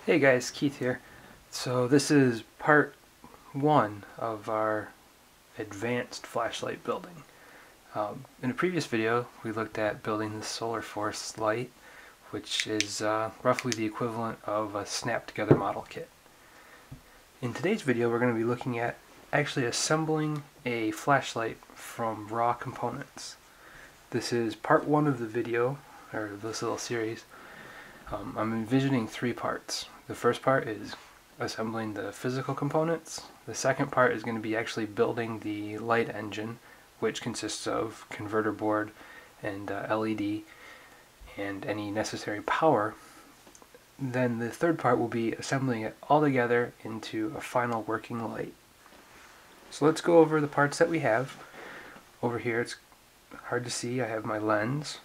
Hey guys, Keith here. So this is part one of our advanced flashlight building. In a previous video we looked at building the solarforce light, which is roughly the equivalent of a snap together model kit. In today's video we're going to be looking at actually assembling a flashlight from raw components. This is part one of the video, or this little series. I'm envisioning three parts. The first part is assembling the physical components. The second part is going to be actually building the light engine, which consists of converter board and LED and any necessary power. Then the third part will be assembling it all together into a final working light. So let's go over the parts that we have. Over here it's hard to see. I have my lens,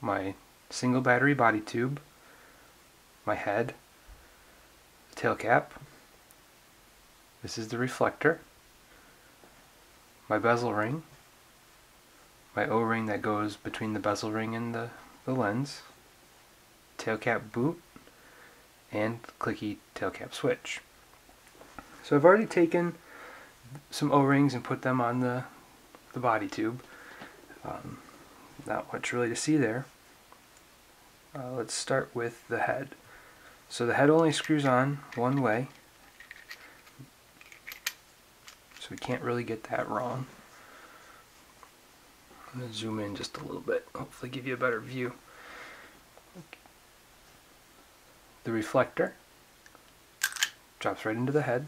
my single battery body tube, my head, the tail cap, this is the reflector, my bezel ring, my O-ring that goes between the bezel ring and the lens, tail cap boot, and clicky tail cap switch. So I've already taken some O-rings and put them on the body tube. Not much really to see there. Let's start with the head. So the head only screws on one way, so we can't really get that wrong. I'm going to zoom in just a little bit, hopefully give you a better view. The reflector drops right into the head.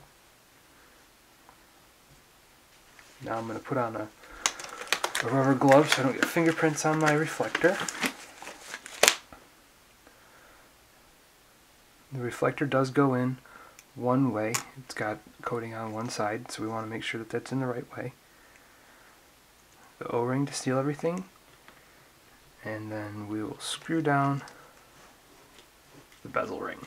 Now I'm going to put on a rubber glove so I don't get fingerprints on my reflector. The reflector does go in one way. It's got coating on one side, so we want to make sure that that's in the right way. The O-ring to seal everything, and then we will screw down the bezel ring.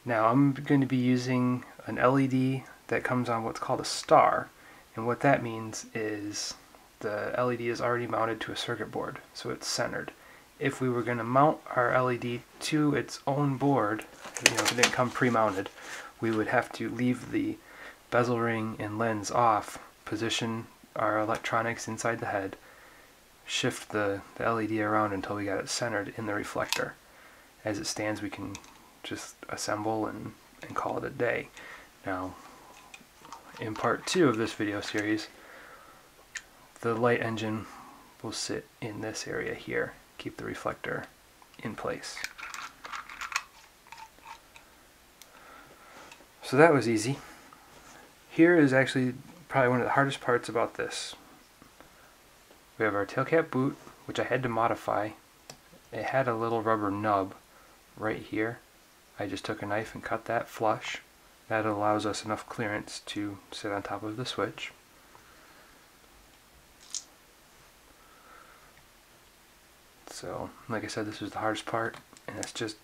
Now I'm going to be using an LED that comes on what's called a star, and what that means is the LED is already mounted to a circuit board, so it's centered. If we were going to mount our LED to its own board, if it didn't come pre-mounted, we would have to leave the bezel ring and lens off, position our electronics inside the head, shift the LED around until we got it centered in the reflector. As it stands, we can just assemble and call it a day. Now, in part two of this video series, the light engine will sit in this area here. Keep the reflector in place. So that was easy. Here is actually probably one of the hardest parts about this. We have our tail cap boot, which I had to modify. It had a little rubber nub right here. I just took a knife and cut that flush. That allows us enough clearance to sit on top of the switch. So, like I said, this was the hardest part, and it's just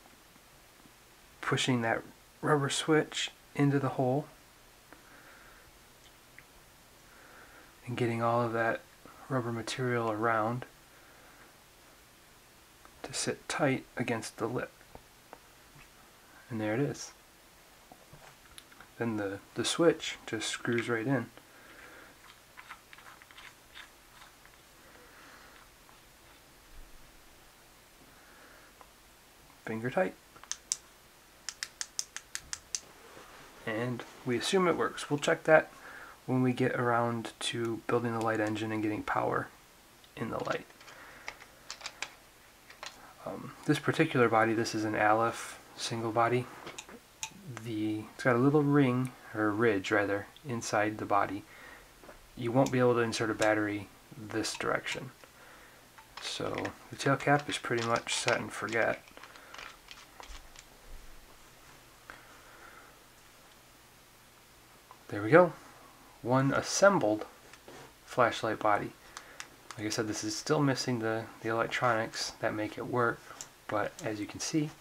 pushing that rubber switch into the hole and getting all of that rubber material around to sit tight against the lip. And there it is. Then the switch just screws right in. Finger tight, and we assume it works. We'll check that when we get around to building the light engine and getting power in the light. This particular body, this is an aleph single body. It's got a little ring, or ridge rather, inside the body. You won't be able to insert a battery this direction. So the tail cap is pretty much set and forget. There we go. One assembled flashlight body. Like I said, this is still missing the electronics that make it work, but as you can see,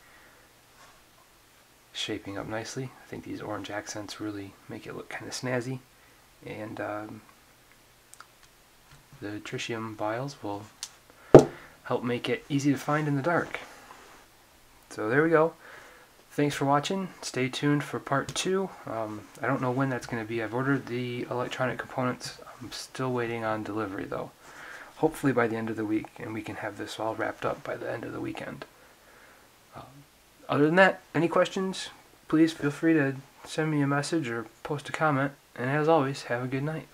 shaping up nicely. I think these orange accents really make it look kind of snazzy, and the tritium vials will help make it easy to find in the dark. So there we go. Thanks for watching. Stay tuned for part 2. I don't know when that's going to be. I've ordered the electronic components. I'm still waiting on delivery though. Hopefully by the end of the week, and we can have this all wrapped up by the end of the weekend. Other than that, any questions, please feel free to send me a message or post a comment. And as always, have a good night.